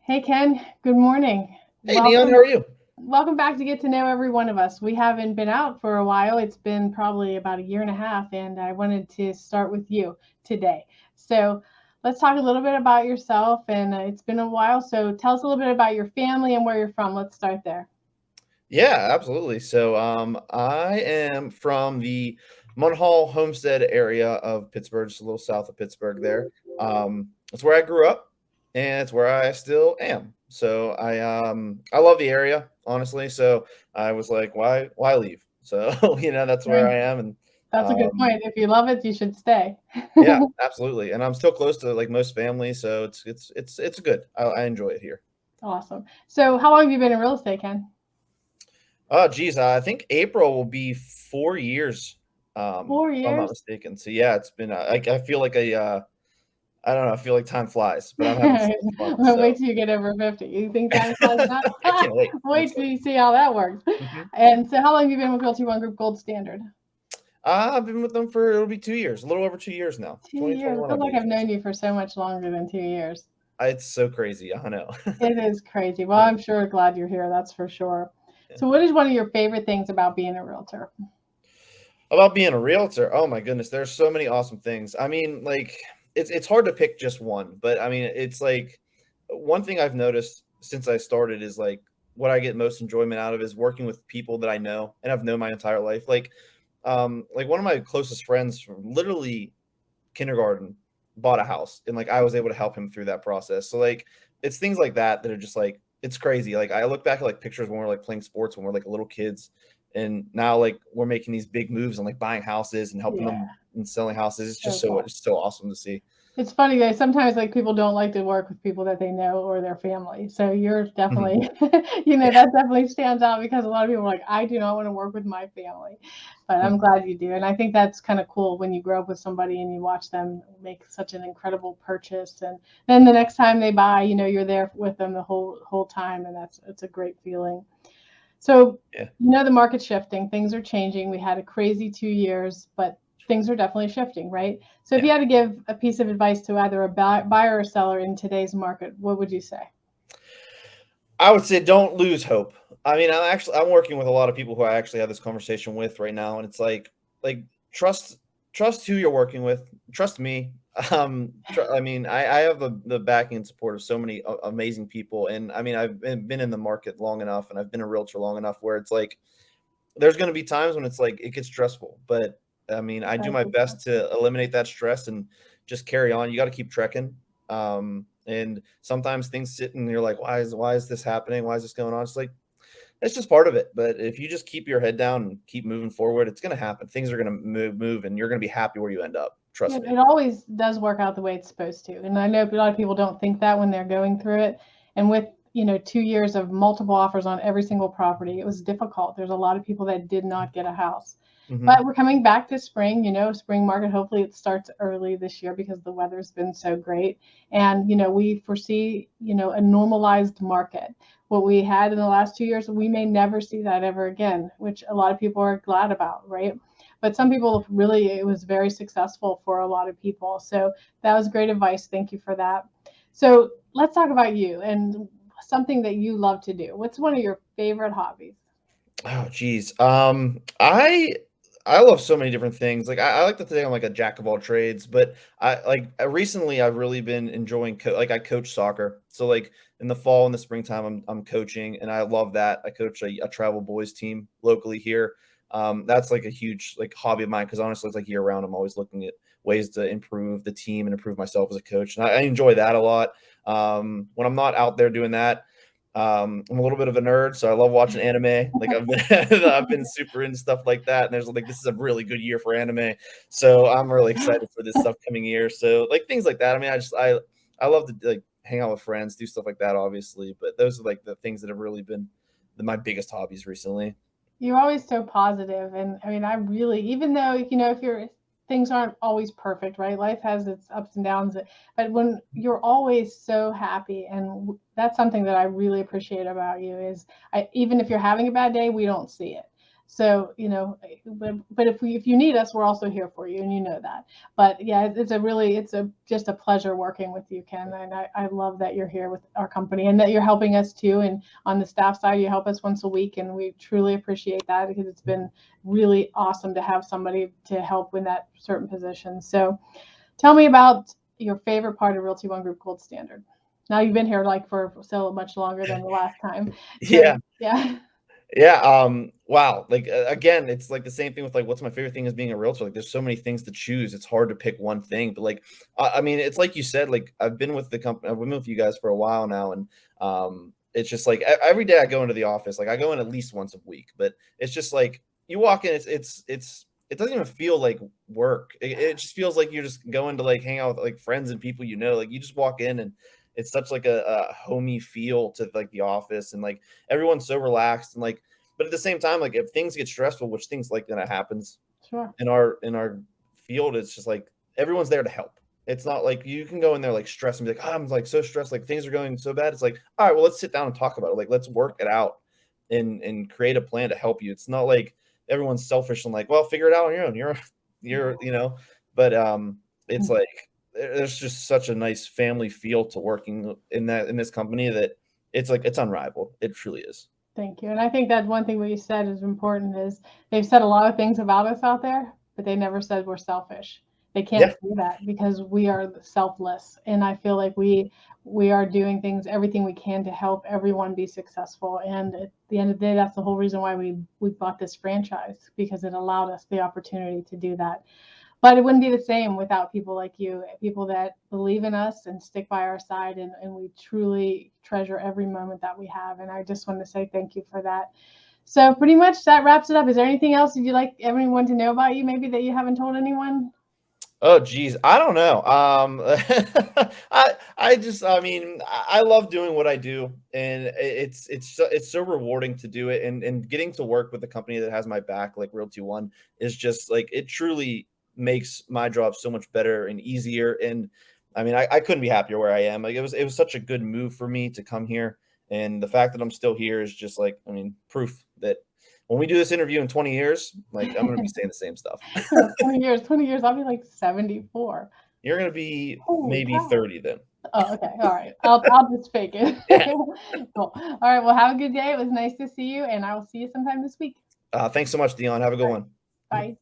Hey Ken, good morning. Hey, Dionne, how Welcome are you? welcome back to Get to Know Every One of Us. We haven't been out for a while. It's been probably about a year and a half, and I wanted to start with you today. So let's talk a little bit about yourself, and it's been a while. So tell us a little bit about your family and where you're from. Let's start there. Yeah, absolutely. I am from the Munhall Homestead area of Pittsburgh, just a little south of Pittsburgh there. That's where I grew up, and it's where I still am. I love the area, honestly. So I was like, why leave? So that's where Right. I am, and That's a good um, point. If you love it, you should stay. yeah, absolutely. And I'm still close to like most families, so it's good. I enjoy it here. Awesome. So how long have you been in real estate, Ken? Oh, geez, I think April will be 4 years, Four if I'm not years. mistaken. So, yeah, it's been, I feel like I don't know, I feel like time flies, but I'm having so much fun, Well, so wait till you get over 50. You think time flies I by? can't wait. I'm Wait till excited. you see how that works. Mhm. And so, how long have you been with Realty One Group Gold Standard? I've been with them for it'll be 2 years, a little over 2 years now. 2 years. I 2021, I feel like believe I've it was. known you for so much longer than 2 years. It's so crazy, I know. It is crazy. Well, Yeah, I'm sure glad you're here. That's for sure. yeah. So, what is one of your favorite things about being a realtor? About being a realtor, oh my goodness, there's so many awesome things. I mean, like, it's hard to pick just one, but I mean, it's like one thing I've noticed since I started is like what I get most enjoyment out of is working with people that I know and I've known my entire life. Like one of my closest friends from literally kindergarten bought a house and like I was able to help him through that process. So like it's things like that that are just like it's crazy. Like I look back at like pictures when we're like playing sports when we're like little kids and now like we're making these big moves and like buying houses and helping Yeah, them and selling houses. so cool. It's so awesome to see. It's funny though. Sometimes like people don't like to work with people that they know or their family. So you're Mhm. definitely, Yeah. that definitely stands out because a lot of people are like, I do not want to work with my family, but I'm Mhm. glad you do. And I think that's kind of cool when you grow up with somebody and you watch them make such an incredible purchase, and then the next time they buy, you're there with them the whole time, and it's a great feeling. So, Yeah. the market's shifting, things are changing. We had a crazy 2 years, but things are definitely shifting, right? So, if Yeah. you had to give a piece of advice to either a buyer or seller in today's market, what would you say? I would say don't lose hope. I mean, I'm working with a lot of people who I actually have this conversation with right now, and it's like trust trust who you're working with. Trust me. I mean, I have the backing and support of so many amazing people, and I mean, I've been in the market long enough, and I've been a realtor long enough where it's like there's going to be times when it's like it gets stressful, but I mean, I do That's my a best to eliminate that stress and just carry on. You got to keep trekking. And sometimes things sit and you're like, why is this happening? Why is this going on? It's like it's just part of it. But if you just keep your head down and keep moving forward, it's going to happen. Things are going to move, and you're going to be happy where you end up. Trust It me. always does work out the way it's supposed to. And I know a lot of people don't think that when they're going through it. And with, 2 years of multiple offers on every single property, it was difficult. There's a lot of people that did not get a house. Hmm. But we're coming back to spring, spring market. Hopefully it starts early this year because the weather's been so great. And, we foresee, a normalized market. What we had in the last 2 years, we may never see that ever again, which a lot of people are glad about, right? But some people really, it was very successful for a lot of people. So that was great advice. Thank you for that. So let's talk about you and something that you love to do. What's one of your favorite hobbies? Oh, geez. I love so many different things. Like I like to think I'm like a jack of all trades, but recently I've really been enjoying like I coach soccer. So like in the fall and the springtime, I'm coaching, and I love that. I coach a travel boys team locally here. That's like a huge like hobby of mine because honestly, it's like year round. I'm always looking at ways to improve the team and improve myself as a coach, and I enjoy that a lot. When I'm not out there doing that. I'm a little bit of a nerd, so I love watching anime. Like I've been I've been super into stuff like that, and there's like this is a really good year for anime. So I'm really excited for this upcoming year. So like things like that. I mean, I love to like hang out with friends, do stuff like that, obviously. But those are like the things that have really been my biggest hobbies recently. You're always so positive, and I mean, I really, even though if your things aren't always perfect, right? Life has its ups and downs, but when you're always so happy, and that's something that I really appreciate about you is, even if you're having a bad day, we don't see it. So, but if you need us, we're also here for you, and you know that. But yeah, it's just a pleasure working with you, Ken. And I love that you're here with our company and that you're helping us too. And on the staff side, you help us once a week, and we truly appreciate that because it's been really awesome to have somebody to help in that certain position. So tell me about your favorite part of Realty One Group Gold Standard. Now you've been here like for so much longer than the last time. Yeah. So yeah. Yeah, wow, like, again, it's, like, the same thing with, like, what's my favorite thing as being a realtor, like, there's so many things to choose, it's hard to pick one thing, but, like, I mean, it's like you said, like, I've been with the company I've been with you guys for a while now, and, it's just, like, every day I go into the office, like, I go in at least once a week, but it's just, like, you walk in, it doesn't even feel like work, it just feels like you're just going to, like, hang out with, like, friends and people you know, like, you just walk in and it's such, like, a homey feel to, like, the office, and, like, everyone's so relaxed and, like, but at the same time, like if things get stressful, which things like that happens Sure. in our field, it's just like everyone's there to help. It's not like you can go in there like stressed and be like, oh, I'm like so stressed, like things are going so bad. It's like, all right, well, let's sit down and talk about it. Like, let's work it out and create a plan to help you. It's not like everyone's selfish and like, well, figure it out on your own. You're, but it's like there's just such a nice family feel to working in this company that it's like it's unrivaled. It truly is. Thank you. And I think that one thing what you said is important is they've said a lot of things about us out there, but they never said we're selfish. They can't Yeah. say that because we are selfless. And I feel like we are doing everything we can to help everyone be successful. And at the end of the day, that's the whole reason why we bought this franchise, because it allowed us the opportunity to do that. But it wouldn't be the same without people like you, people that believe in us and stick by our side, and we truly treasure every moment that we have. And I just want to say thank you for that. So pretty much that wraps it up. Is there anything else you'd like everyone to know about you, maybe that you haven't told anyone? Oh, geez, I don't know. I mean, I love doing what I do, and it's so rewarding to do it, and getting to work with a company that has my back, like Realty One, is just like it truly makes my job so much better and easier. And I mean, I couldn't be happier where I am. Like it was such a good move for me to come here, and the fact that I'm still here is just like, I mean, proof that when we do this interview in 20 years, like I'm gonna be saying the same stuff. 20 years, I'll be like 74. You're gonna be Holy maybe cow. 30 then. Oh, okay. All right. I'll just fake it. Yeah. Cool. All right. Well, have a good day. It was nice to see you, and I will see you sometime this week. Thanks so much, Dionne. Have a good one. Bye.